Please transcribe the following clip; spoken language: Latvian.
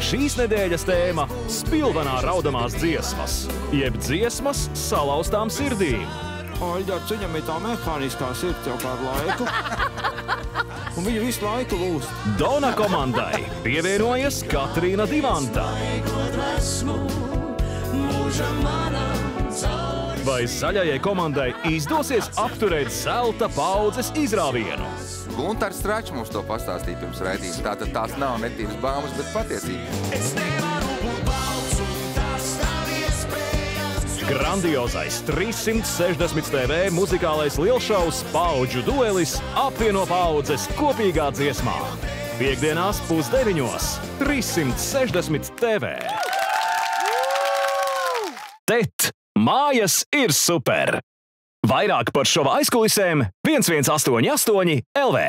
šīs nedēļas tēma – spilvenā raudamās dziesmas, jeb dziesmas salauztām sirdīm. Aļģārds, viņam ir tā mehāniskā sirds jau kādu laiku. Un viņu visu laiku lūst. Dona komandai pievienojas Katrīna Divanta. Vai zaļajai komandai izdosies apturēt zelta paudzes izrāvienu? Guntars Stračs mums to pastāstīja pirms raidījuma. Tātad tās nav netīras baumas, bet patiesība. Grandiozais 360 TV muzikālais lielšaus Paudžu duelis apvieno paudzes kopīgā dziesmā. Piektdienās 8:30 360 TV. Tet! Mājas ir super! Vairāk par šova aizkulisēm 1188 LV.